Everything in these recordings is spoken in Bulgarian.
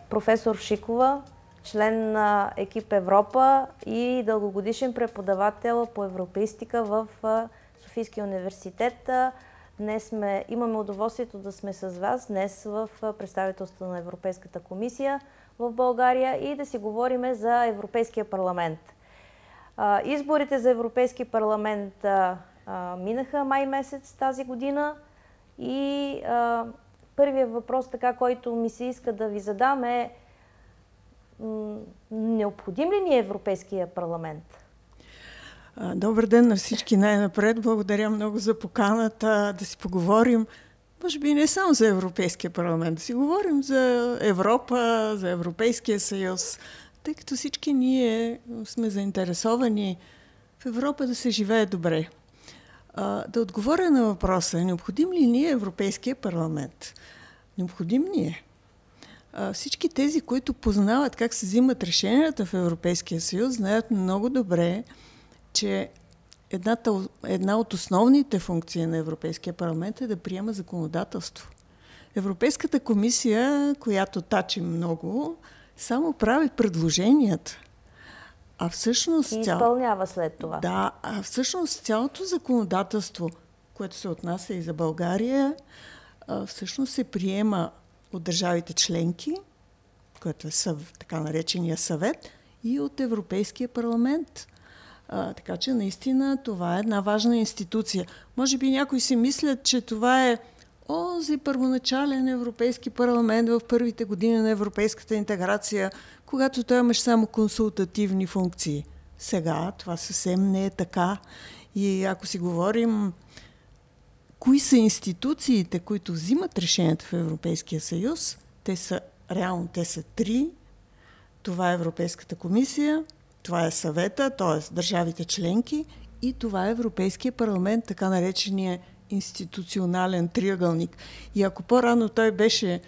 професор Шикова, член на екип Европа и дългогодишен преподавател по европеистика в Софийския университет. Днес имаме удоволствието да сме с вас днес в представителството на Европейската комисия в България и да си говорим за Европейския парламент. Изборите за Европейски парламент минаха май месец тази година и първият въпрос, който ми се иска да ви задам е: необходим ли ни е Европейския парламент? Добър ден на всички най-напред. Благодаря много за поканата да си поговорим. Може би не само за Европейския парламент, да си говорим за Европа, за Европейския съюз, тъй като всички ние сме заинтересовани в Европа да се живее добре. Да отговоря на въпроса: необходим ли ни е Европейския парламент? Необходим ни е. Всички тези, които познават как се взимат решенията в Европейския съюз, знаят много добре, че една от основните функции на Европейския парламент е да приема законодателство. Европейската комисия, която тачи много, само прави предложенията. А всъщност и изпълнява след това. Да, а всъщност цялото законодателство, което се отнася и за България, всъщност се приема от държавите членки, което е така наречения съвет, и от Европейския парламент. Така че наистина това е една важна институция. Може би някои си мислят, че това е онзи първоначален Европейски парламент в първите години на европейската интеграция, когато той имаше само консултативни функции. Сега това съвсем не е така. И ако си говорим кои са институциите, които взимат решенията в Европейския съюз, те са три. Това е Европейската комисия, това е съвета, т.е. държавите членки, и това е Европейския парламент, така наречения институционален триъгълник. И ако по-рано той беше,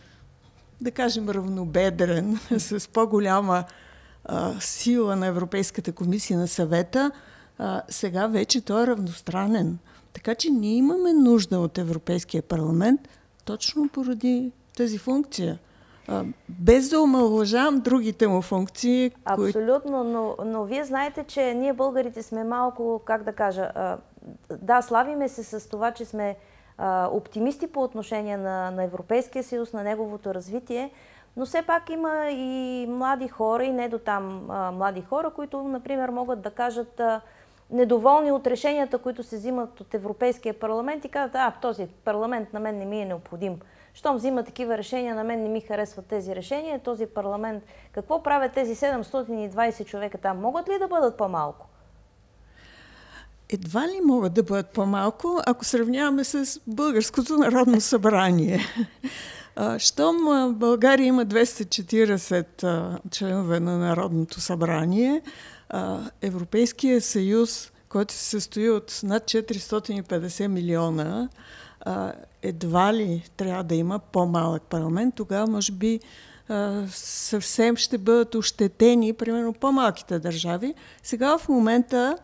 да кажем, равнобедрен, с по-голяма сила на Европейската комисия, на съвета, сега вече той е равностранен. Така че ние имаме нужда от Европейския парламент точно поради тази функция. Без да омалважавам другите му функции. Абсолютно, но вие знаете, че ние българите сме малко, как да кажа, да, славиме се с това, че сме оптимисти по отношение на Европейския съюз, на неговото развитие, но все пак има и млади хора, и не до там млади хора, които, например, могат да кажат недоволни от решенията, които се взимат от Европейския парламент и казват: този парламент на мен не ми е необходим. Щом взима такива решения, на мен не ми харесват тези решения, този парламент. Какво правят тези 720 човека там? Могат ли да бъдат по-малко? Едва ли могат да бъдат по-малко, ако сравняваме с Българското народно събрание. Щом България има 240 членове на Народното събрание, Европейския съюз, който се състои от над 450 милиона, едва ли трябва да има по-малък парламент. Тогава, може би, съвсем ще бъдат ощетени, примерно, по-малките държави. Сега в момента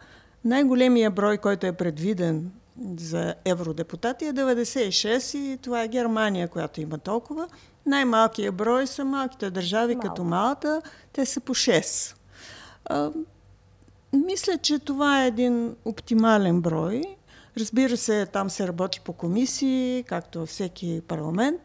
най-големия брой, който е предвиден за евродепутати, е 96 и това е Германия, която има толкова. Най-малкият брой са малките държави, като Малта. Те са по 6. Мисля, че това е един оптимален брой. Разбира се, там се работи по комисии, както във всеки парламент.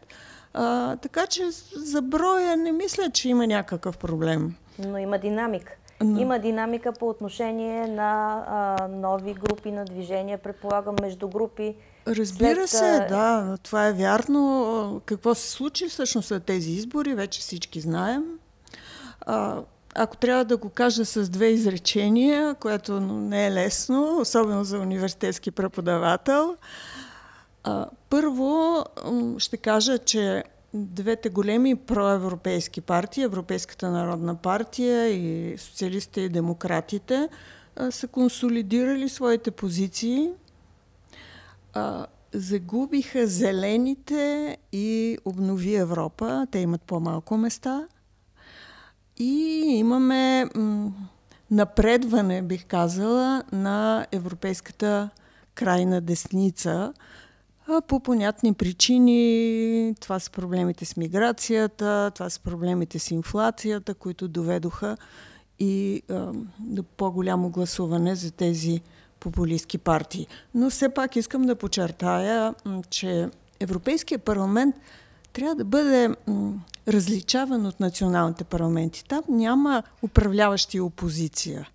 Така че за броя не мисля, че има някакъв проблем. Но има динамика. Има динамика по отношение на нови групи на движение, предполагам, между групи. Разбира се, да, това е вярно. Какво се случи всъщност след тези избори, вече всички знаем. Ако трябва да го кажа с две изречения, което не е лесно, особено за университетски преподавател. Първо ще кажа, че двете големи проевропейски партии, Европейската народна партия и социалистите и демократите, са консолидирали своите позиции, загубиха зелените и обнови Европа. Те имат по-малко места. И имаме напредване, бих казала, на европейската крайна десница, По понятни причини. Това са проблемите с миграцията, това са проблемите с инфлацията, които доведоха и до по-голямо гласуване за тези популистки партии. Но все пак искам да подчертая, че Европейския парламент трябва да бъде различаван от националните парламенти. Там няма управляващи и опозиция.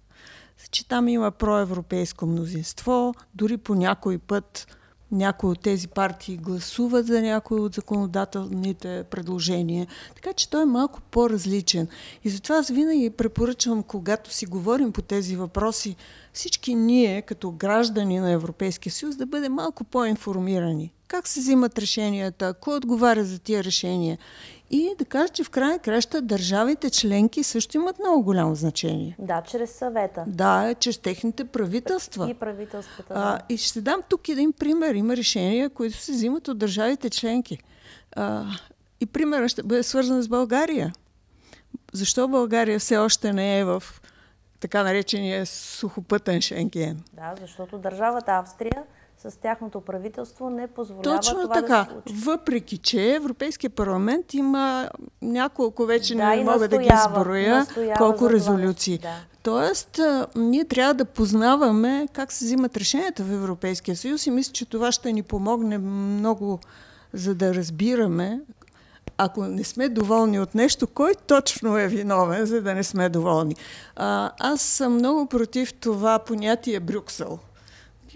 Че там има проевропейско мнозинство, дори по някой път някои от тези партии гласуват за някои от законодателните предложения. Така че той е малко по-различен. И затова аз винаги препоръчвам, когато си говорим по тези въпроси, всички ние, като граждани на Европейския съюз, да бъдем малко по-информирани. Как се взимат решенията, кой отговаря за тия решения. И да кажа, че в крайна краща държавите членки също имат много голямо значение. Да, чрез съвета. Да, чрез техните правителства. И правителствата, да. И ще дам тук един пример. Има решения, които се взимат от държавите членки. И примерът ще бъде свързан с България. Защо България все още не е в така наречения сухопътен Шенген? Да, защото държавата Австрия с тяхното правителство не позволява точно това така. да се случи. Въпреки че Европейския парламент има няколко, вече не мога да ги изброя, колко резолюции. Да. Тоест, ние трябва да познаваме как се взимат решенията в Европейския съюз и мисля, че това ще ни помогне много, за да разбираме, ако не сме доволни от нещо, кой точно е виновен, за да не сме доволни. Аз съм много против това понятие Брюксел.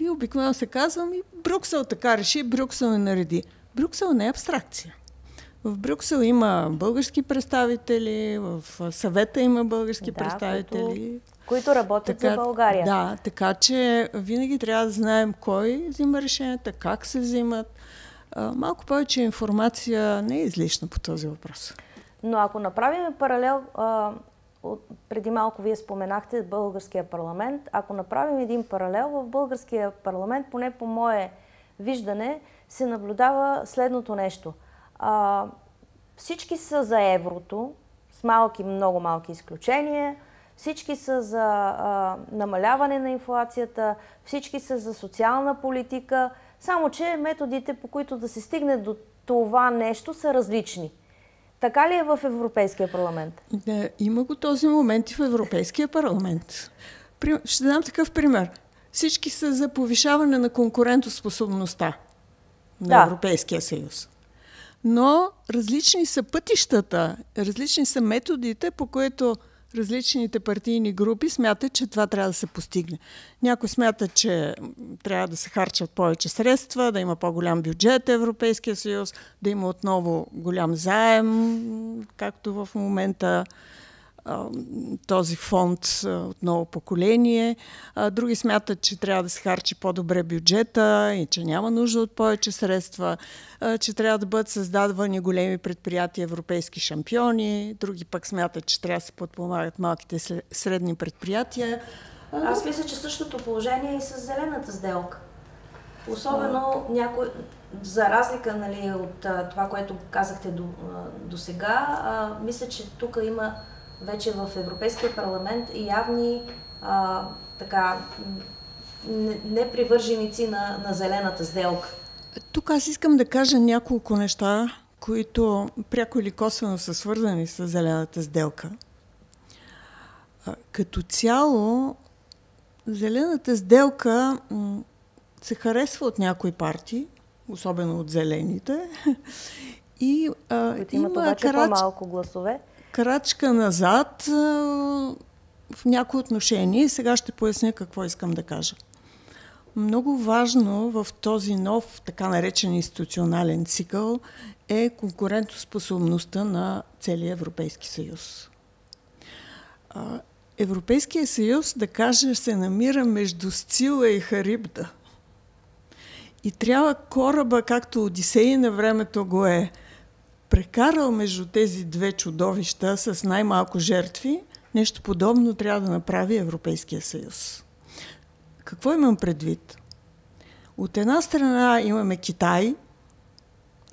И обикновено се казвам, и Брюксел така реши, Брюксел не нареди. Брюксел не е абстракция. В Брюксел има български представители, в съвета има български представители. Които работят за България. Да, така че винаги трябва да знаем кой взима решенията, как се взимат. Малко повече информация не е излишна по този въпрос. Но ако направим паралел, преди малко вие споменахте българския парламент, ако направим един паралел, в българския парламент, поне по мое виждане, се наблюдава следното нещо. Всички са за еврото, с много малки изключения, всички са за намаляване на инфлацията, всички са за социална политика, само че методите, по които да се стигне до това нещо, са различни. Така ли е в Европейския парламент? Да, има го този момент и в Европейския парламент. Ще дам такъв пример. Всички са за повишаване на конкурентоспособността на Европейския съюз. Но различни са пътищата, различни са методите, по които различните партийни групи смятат, че това трябва да се постигне. Някой смята, че трябва да се харчат повече средства, да има по-голям бюджет Европейския съюз, да има отново голям заем, както в момента този фонд от ново поколение. Други смятат, че трябва да се харчи по-добре бюджета и че няма нужда от повече средства, че трябва да бъдат създавани големи предприятия, европейски шампиони. Други пък смятат, че трябва да се подпомагат малките средни предприятия. Аз мисля, че същото положение е и с зелената сделка. Особено някой, за разлика от това, което казахте до сега, мисля, че тук има вече в Европейския парламент и явни непривърженици на зелената сделка. Тук аз искам да кажа няколко неща, които пряко или косвено са свързани с зелената сделка. Като цяло, зелената сделка се харесва от някои партии, особено от зелените, и които имат обаче по-малко гласове. Крачка назад в някои отношения и сега ще поясня какво искам да кажа. Много важно в този нов, така наречен институционален цикъл е конкурентоспособността на целия Европейски съюз. Европейския съюз, да кажа, се намира между Сцила и Харибда. И трябва кораба, както Одисей на времето го е прекарал между тези две чудовища с най-малко жертви, нещо подобно трябва да направи Европейския съюз. Какво имам предвид? От една страна имаме Китай,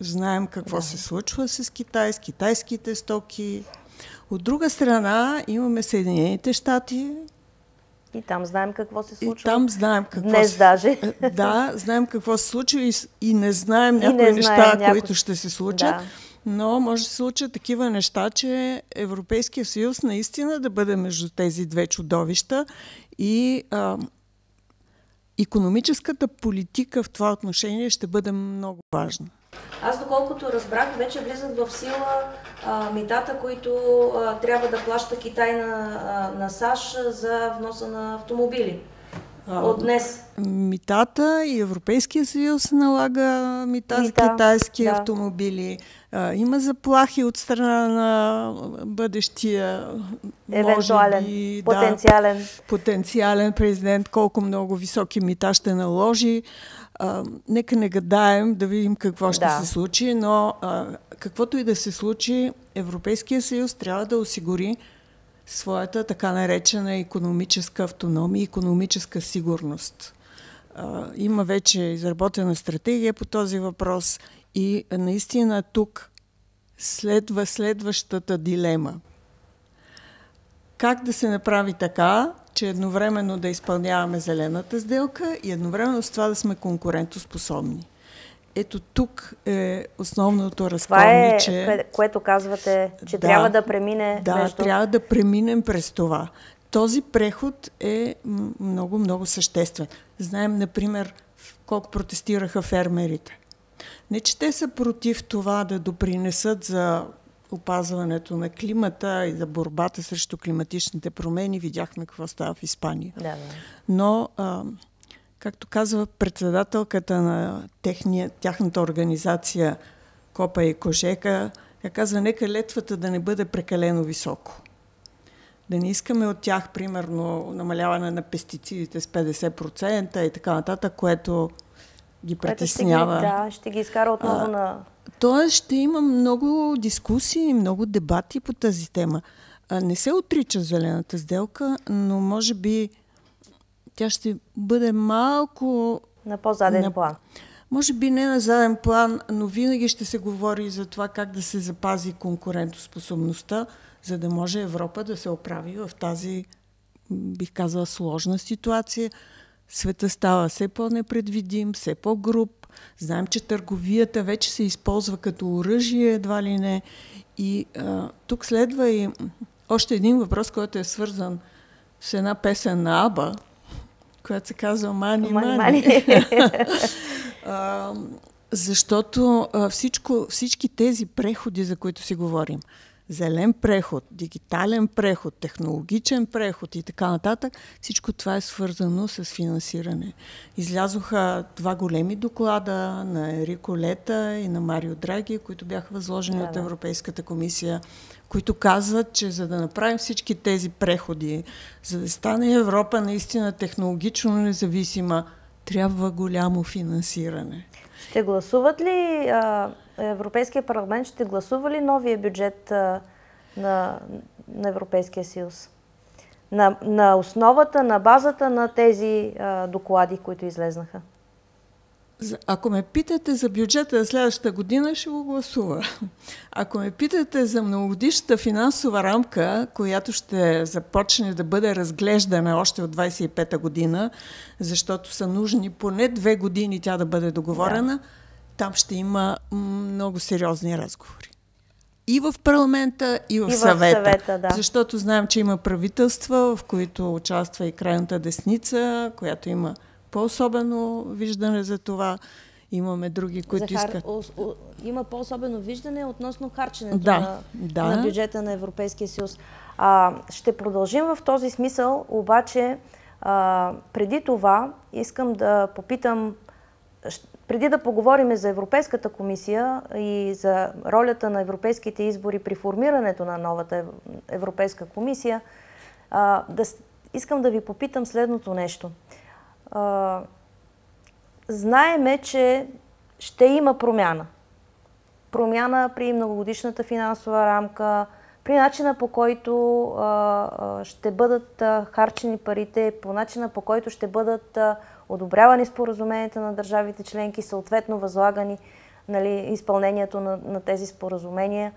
знаем какво се случва с Китай, с китайските стоки. От друга страна имаме Съединените щати. И там знаем какво се случва. И там знаем какво днес даже. Да, знаем какво се случва и не знаем някои неща, които ще се случат. Да. Но може да се случат такива неща, че Европейския съюз наистина да бъде между тези две чудовища и икономическата политика в това отношение ще бъде много важна. Аз, доколкото разбрах, вече влизат в сила митата, които трябва да плаща Китай на САЩ за вноса на автомобили. От днес. Митата и Европейския съюз налага мита с китайски автомобили. Има заплахи от страна на бъдещия, евентуален, може би, потенциален президент, колко много високи мита ще наложи. Нека не гадаем да видим какво ще се случи, но каквото и да се случи, Европейския съюз трябва да осигури своята така наречена икономическа автономия, икономическа сигурност. Има вече изработена стратегия по този въпрос и наистина тук следва следващата дилема. Как да се направи така, че едновременно да изпълняваме зелената сделка и едновременно с това да сме конкурентоспособни? Ето тук е основното разковниче. Това е, което казвате, че трябва да премине между... трябва да преминем през това. Този преход е много, много съществен. Знаем, например, колко протестираха фермерите. Не, че те са против това да допринесат за опазването на климата и за борбата срещу климатичните промени. Видяхме какво става в Испания. Но... както казва председателката на тяхната организация Копа и Кожека, тя казва, нека летвата да не бъде прекалено високо. Да не искаме от тях, примерно, намаляване на пестицидите с 50% и така нататък, което ги притеснява. Ще ги изкара отново на... Тоест ще има много дискусии, много дебати по тази тема. Не се отрича зелената сделка, но може би тя ще бъде малко... На по-заден план. Може би не на заден план, но винаги ще се говори за това как да се запази конкурентоспособността, за да може Европа да се оправи в тази, бих казала, сложна ситуация. Света става все по-непредвидим, все по-груб. Знаем, че търговията вече се използва като оръжие, едва ли не. И тук следва и още един въпрос, който е свързан с една песен на Аба, която се казва Мани, Мани. Защото всички тези преходи, за които си говорим, зелен преход, дигитален преход, технологичен преход и така нататък, всичко това е свързано с финансиране. Излязоха два големи доклада на Ерико Лета и на Марио Драги, които бяха възложени от Европейската комисия, които казват, че за да направим всички тези преходи, за да стане Европа наистина технологично независима, трябва голямо финансиране. Ще гласуват ли Европейския парламент, ще гласува ли новия бюджет на Европейския съюз? На основата, на базата на тези доклади, които излезнаха? Ако ме питате за бюджета за следващата година, ще го гласува. Ако ме питате за многогодишната финансова рамка, която ще започне да бъде разглеждана още от 25-та година, защото са нужни поне 2 години тя да бъде договорена, там ще има много сериозни разговори. И в парламента, и в съвета. Защото знаем, че има правителства, в които участва и крайната десница, която има по-особено виждане за това. Имаме други, които искат... Има по-особено виждане относно харченето на бюджета на Европейския съюз. Ще продължим в този смисъл, обаче преди това искам да попитам, преди да поговорим за Европейската комисия и за ролята на европейските избори при формирането на новата Европейска комисия, искам да ви попитам следното нещо. Знаеме, че ще има промяна. Промяна при многогодишната финансова рамка, при начина по който ще бъдат харчени парите, по начина по който ще бъдат одобрявани споразуменията на държавите членки, съответно възлагани изпълнението на тези споразумения.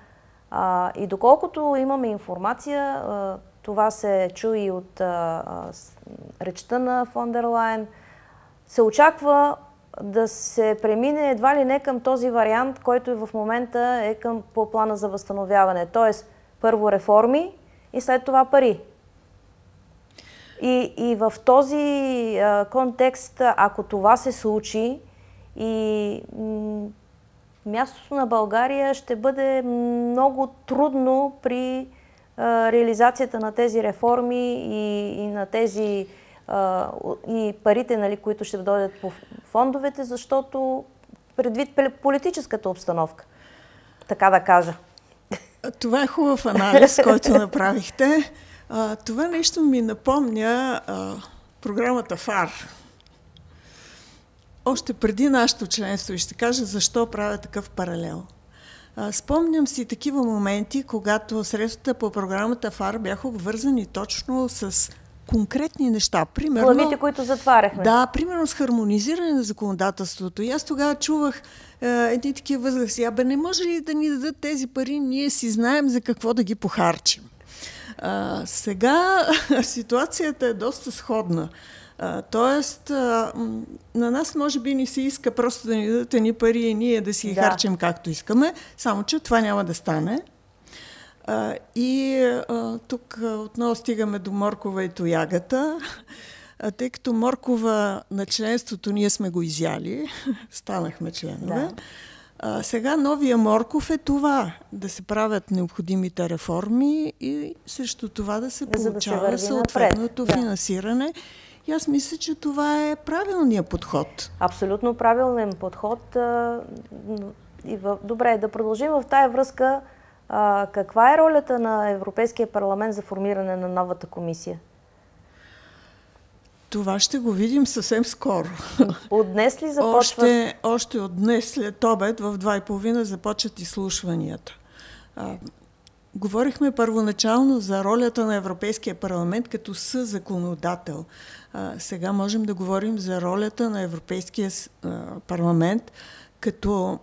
И доколкото имаме информация, това се чу и от речта на фон дер Лайен, се очаква да се премине едва ли не към този вариант, който и в момента е по плана за възстановяване. Тоест, първо реформи и след това пари. И в този контекст, ако това се случи, и мястото на България ще бъде много трудно при реализацията на тези реформи и на тези и парите, нали, които ще дойдат по фондовете, защото предвид политическата обстановка, така да кажа. Това е хубав анализ, който направихте. Това нещо ми напомня програмата ФАР. Още преди нашето членство, и ще кажа защо правя такъв паралел. Спомням си такива моменти, когато средствата по програмата ФАР бяха обвързани точно с конкретни неща. Примерно, главите, които затваряхме. Да, примерно с хармонизиране на законодателството. И аз тогава чувах едни такива възгласи. Не може ли да ни дадат тези пари, ние си знаем за какво да ги похарчим. Сега ситуацията е доста сходна. Тоест, на нас може би ни се иска просто да ни дадат едни пари и ние да си ги харчим както искаме, само че това няма да стане. Тук отново стигаме до моркова и тоягата, тъй като моркова на членството ние сме го изяли, станахме членове. Сега новия морков е това, да се правят необходимите реформи и срещу това да се получава съответното финансиране. И аз мисля, че това е правилният подход. Абсолютно правилен подход. Добре, да продължим в тая връзка. Каква е ролята на Европейския парламент за формиране на новата комисия? Това ще го видим съвсем скоро. От днес ли започват? Още от днес, след обед, в 2:30 започват изслушванията. Говорихме първоначално за ролята на Европейския парламент като съзаконодател. Сега можем да говорим за ролята на Европейския парламент като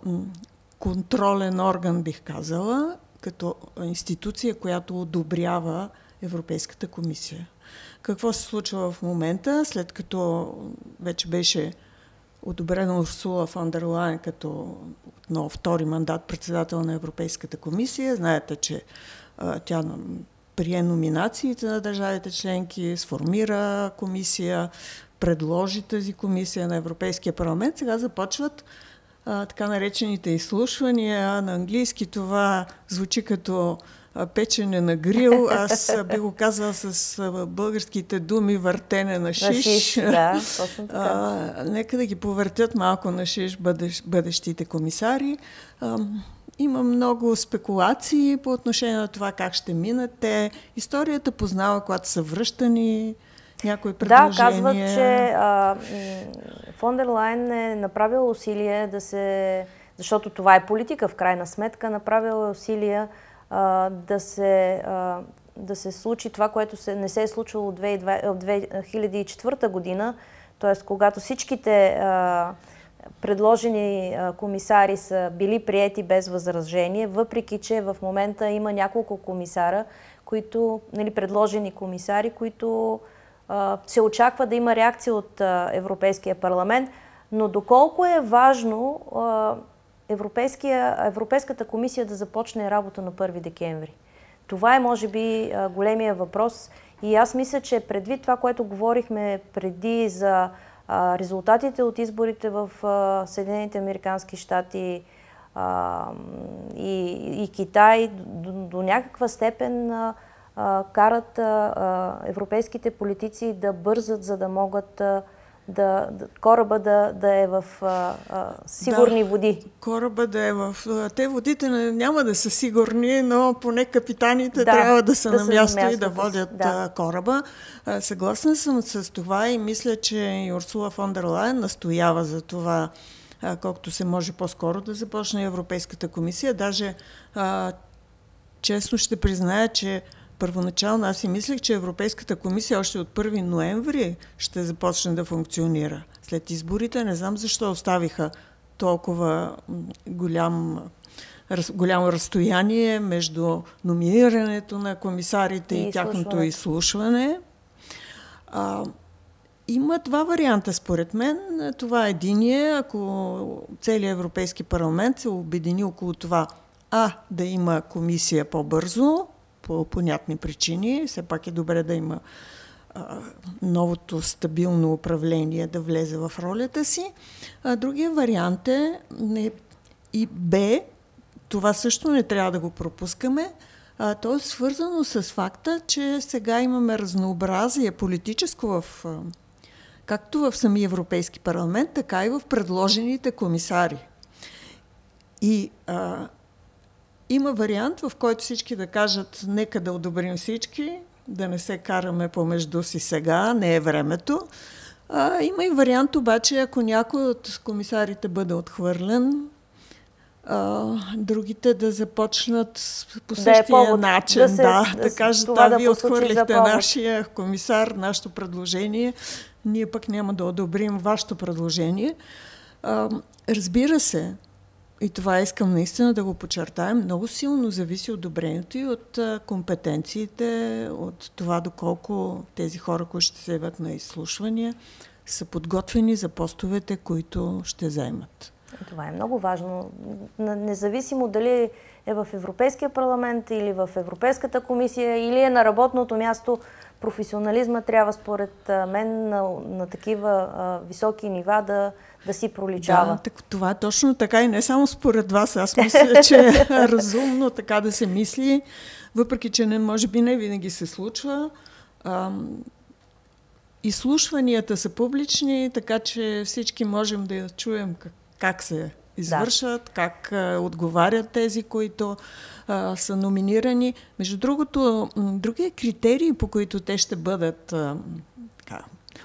контролен орган, бих казала, като институция, която одобрява Европейската комисия. Какво се случва в момента, след като вече беше одобрена Урсула фон дер Лайен като отново втори мандат председател на Европейската комисия? Знаете, че тя прие номинациите на държавите членки, сформира комисия, предложи тази комисия на Европейския парламент. Сега започват така наречените изслушвания. На английски това звучи като печене на грил. Аз би го казала с българските думи въртене на шиш. Да, точно така. Нека да ги повъртят малко на шиш бъдещите комисари. Има много спекулации по отношение на това как ще минат те. Историята познава, когато са връщани някои предложения. Да, казват, че фон дер Лайен е направил усилие защото това е политика в крайна сметка, направила усилия да се случи това, което не се е случило от 2004 година, т.е. когато всичките предложени комисари са били приети без възражение, въпреки че в момента има няколко комисара, предложени комисари, които се очаква да има реакция от Европейския парламент, но доколко е важно Европейската комисия да започне работа на 1 декември. Това е, може би, големия въпрос. И аз мисля, че предвид това, което говорихме преди за резултатите от изборите в Съединените американски щати и Китай, до някаква степен карат европейските политици да бързат, за да могат кораба да е в сигурни води. Кораба да е в... Те водите няма да са сигурни, но поне капитаните трябва да са на място и да водят кораба. Съгласна съм с това и мисля, че и Урсула фон дер Лайен настоява за това, колкото се може по-скоро да започне Европейската комисия. Даже честно ще призная, че първоначално аз си мислех, че Европейската комисия още от 1 ноември ще започне да функционира. След изборите не знам защо оставиха толкова голям голямо разстояние между номинирането на комисарите и тяхното изслушване. Има два варианта, според мен. Това е единия, ако целият Европейски парламент се обедини около това, да има комисия по-бързо, по понятни причини. Все пак е добре да има новото стабилно управление да влезе в ролята си. Другия вариант е и Б, това също не трябва да го пропускаме, то е свързано с факта, че сега имаме разнообразие политическо както в самия Европейски парламент, така и в предложените комисари. И има вариант, в който всички да кажат, нека да одобрим всички, да не се караме помежду си сега, не е времето. Има и вариант обаче, ако някой от комисарите бъде отхвърлен, другите да започнат по същия начин. Да кажат, вие отхвърлихте нашия комисар, нашето предложение, ние пък няма да одобрим вашето предложение. Разбира се, и това искам наистина да го подчертаем, много силно зависи от одобрението и от компетенциите, от това доколко тези хора, които ще се явят на изслушвания, са подготвени за постовете, които ще заемат. Това е много важно. Независимо дали е в Европейския парламент или в Европейската комисия или е на работното място, професионализма трябва според мен на такива високи нива да си проличава. Да, това е точно така и не само според вас. Аз мисля, че е разумно така да се мисли, въпреки че може би не винаги се случва. Изслушванията са публични, така че всички можем да чуем как се извършват, как отговарят тези, които са номинирани. Между другото, другия критерий, по които те ще бъдат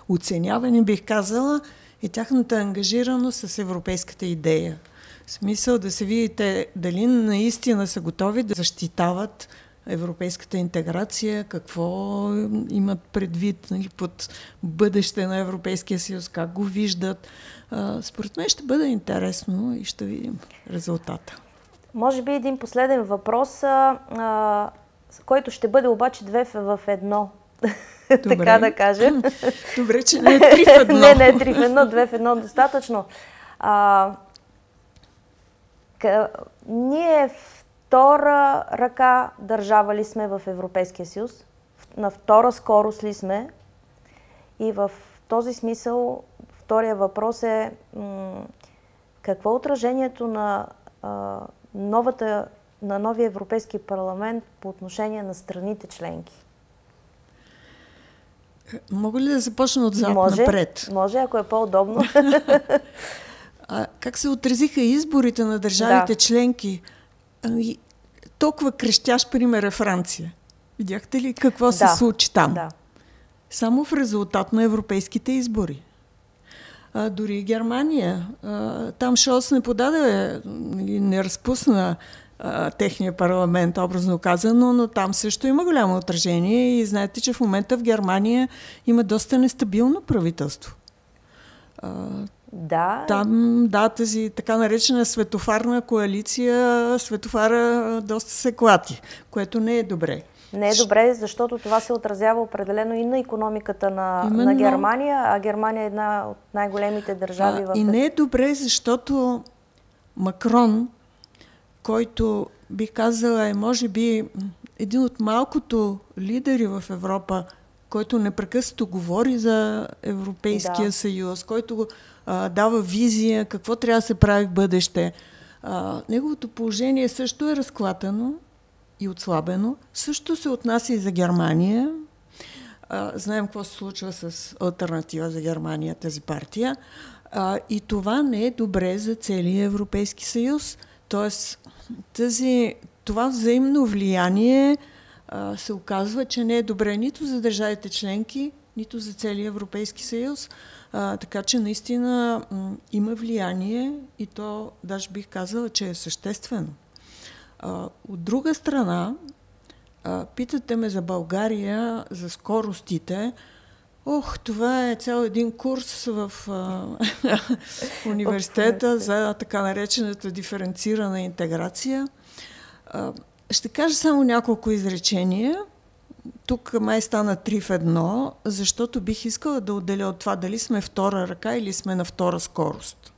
оценявани, бих казала, е тяхната ангажираност с европейската идея. В смисъл да се видите дали наистина са готови да защитават европейската интеграция, какво имат предвид под бъдеще на Европейския съюз, как го виждат. Според мен ще бъде интересно и ще видим резултата. Може би един последен въпрос, който ще бъде обаче 2 в 1. Така да кажем. Добре, че не е 3 в 1. Не е 3 в 1, 2 в 1 достатъчно. Ние втора ръка държава ли сме в Европейския съюз? На втора скорост ли сме? И в този смисъл втория въпрос е какво е отражението на новия Европейски парламент по отношение на страните членки? Мога ли да започна отзад напред? Може, ако е по-удобно. Как се отразиха изборите на държавите членки? Толкова крещящ пример е Франция. Видяхте ли какво се случи там? Да. Само в резултат на европейските избори. Дори Германия. Там Шолц не подаде, не разпусна техния парламент, образно казано, но там също има голямо отражение и знаете, че в момента в Германия има доста нестабилно правителство. Там, тази така наречена светофарна коалиция, светофара доста се клати, което не е добре. Не е добре, защото това се отразява определено и на икономиката на Германия, а Германия е една от най-големите държави в... И не е добре, защото Макрон, който бих казала е може би един от малкото лидери в Европа, който непрекъснато говори за Европейския съюз, който дава визия какво трябва да се прави в бъдеще. Неговото положение също е разклатено и отслабено. Също се отнася и за Германия. Знаем какво се случва с Алтернатива за Германия, тази партия. И това не е добре за целия Европейски съюз. Тоест, това взаимно влияние се оказва, че не е добре нито за държавите членки, нито за целия Европейски съюз. Така че наистина има влияние и то даже бих казала, че е съществено. От друга страна, питате ме за България, за скоростите. Това е цял един курс в университета за така наречената диференцирана интеграция. Ще кажа само няколко изречения. Тук май стана 3 в 1, защото бих искала да отделя от това дали сме втора ръка или сме на втора скорост.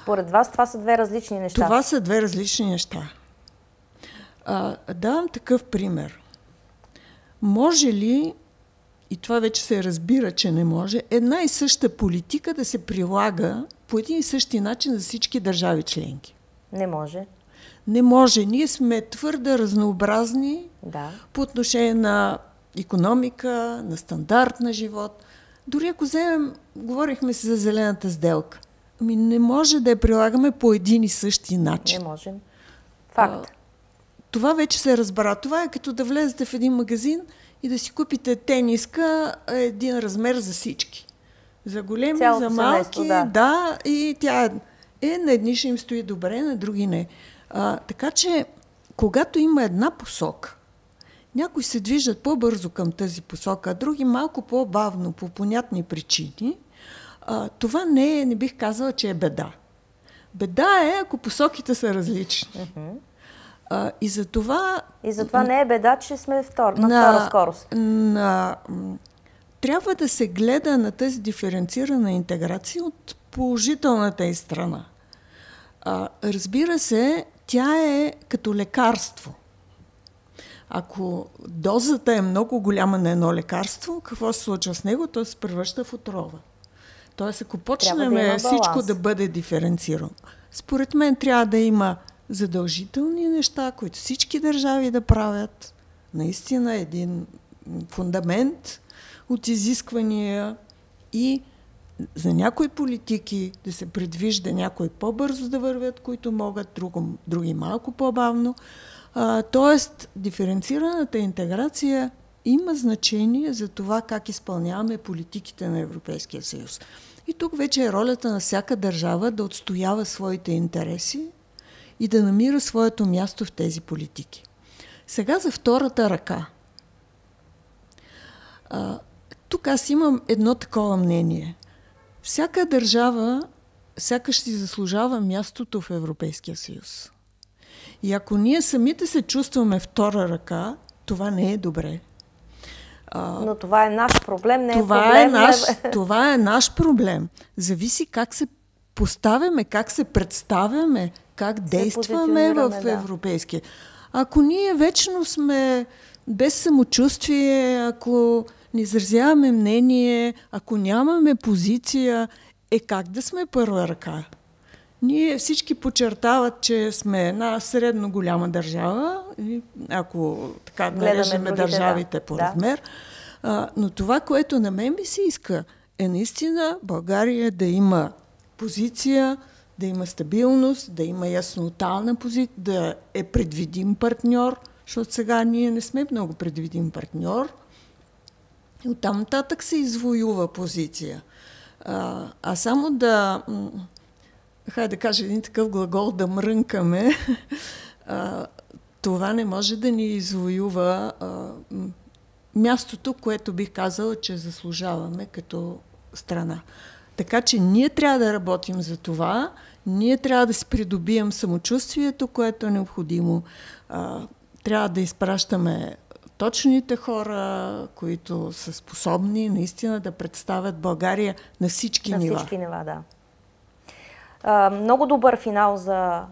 Според вас това са 2 различни неща? Това са 2 различни неща. Давам такъв пример. Може ли, и това вече се разбира, че не може, една и съща политика да се прилага по един и същи начин за всички държави членки? Не може. Не може. Ние сме твърде разнообразни по отношение на икономика, на стандарт на живот. Дори ако вземем, говорихме си за зелената сделка. Не може да я прилагаме по един и същи начин. Не можем. Факт. Това вече се разбра. Това е като да влезете в един магазин и да си купите тениска един размер за всички. За големи, за малки, и тя на едни ще им стои добре, на други не. Така че, когато има една посока, някои се движат по-бързо към тази посока, а други малко по-бавно, по понятни причини, това не бих казала, че е беда. Беда е, ако посоките са различни. И за това не е беда, че сме на втора скорост. Трябва да се гледа на тази диференцирана интеграция от положителната й страна. Разбира се, тя е като лекарство. Ако дозата е много голяма на едно лекарство, какво се случва с него? То се превръща в отрова. Тоест, ако почнем всичко да бъде диференцирано, според мен трябва да има задължителни неща, които всички държави да правят. Наистина един фундамент от изисквания и за някои политики да се предвижда някои по-бързо да вървят, които могат, други малко по-бавно. Тоест, диференцираната интеграция има значение за това как изпълняваме политиките на Европейския съюз. И тук вече е ролята на всяка държава да отстоява своите интереси и да намира своето място в тези политики. Сега за втората ръка. Тук аз имам едно такова мнение. Всяка държава сякаш си заслужава мястото в Европейския съюз. И ако ние самите се чувстваме втора ръка, това не е добре. Но това е наш проблем, не е проблем. Това е наш проблем. Зависи как се поставяме, как се представяме, как действаме в Европейския. Ако ние вечно сме без самочувствие, ако не изразяваме мнение, ако нямаме позиция, как да сме първа ръка? Ние всички подчертават, че сме една средно голяма държава, ако така нарежеме държавите по размер. Но това, което на мен ми се иска, е наистина България да има позиция, да има стабилност, да има яснота на позиция, да е предвидим партньор, защото сега ние не сме много предвидим партньор. И оттам нататък се извоюва позиция. А само да кажа един такъв глагол, да мрънкаме, това не може да ни извоюва мястото, което бих казала, че заслужаваме като страна. Така че ние трябва да работим за това, ние трябва да си придобием самочувствието, което е необходимо. Трябва да изпращаме точните хора, които са способни наистина да представят България на всички нива. На всички нива, да. Много добър финал за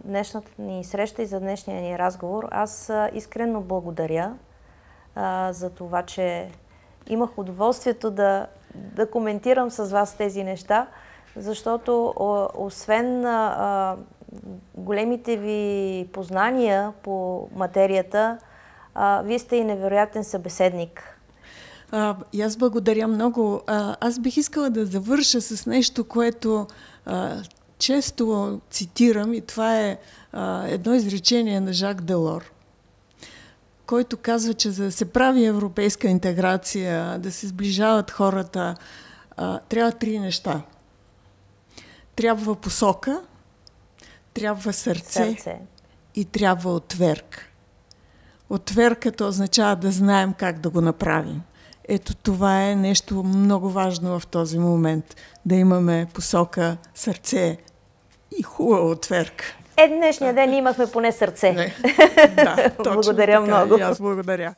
днешната ни среща и за днешния ни разговор. Аз искрено благодаря за това, че имах удоволствието да коментирам с вас тези неща, защото освен големите ви познания по материята, вие сте и невероятен събеседник. И аз благодаря много. Аз бих искала да завърша с нещо, което често цитирам, и това е едно изречение на Жак Делор, който казва, че за да се прави европейска интеграция, да се сближават хората, трябва 3 неща. Трябва посока, трябва сърце и трябва отверка. Отверката означава да знаем как да го направим. Ето това е нещо много важно в този момент. Да имаме посока, сърце и хубава отверка. Днешния ден имахме поне сърце. Да, точно благодаря така. много. И аз благодаря.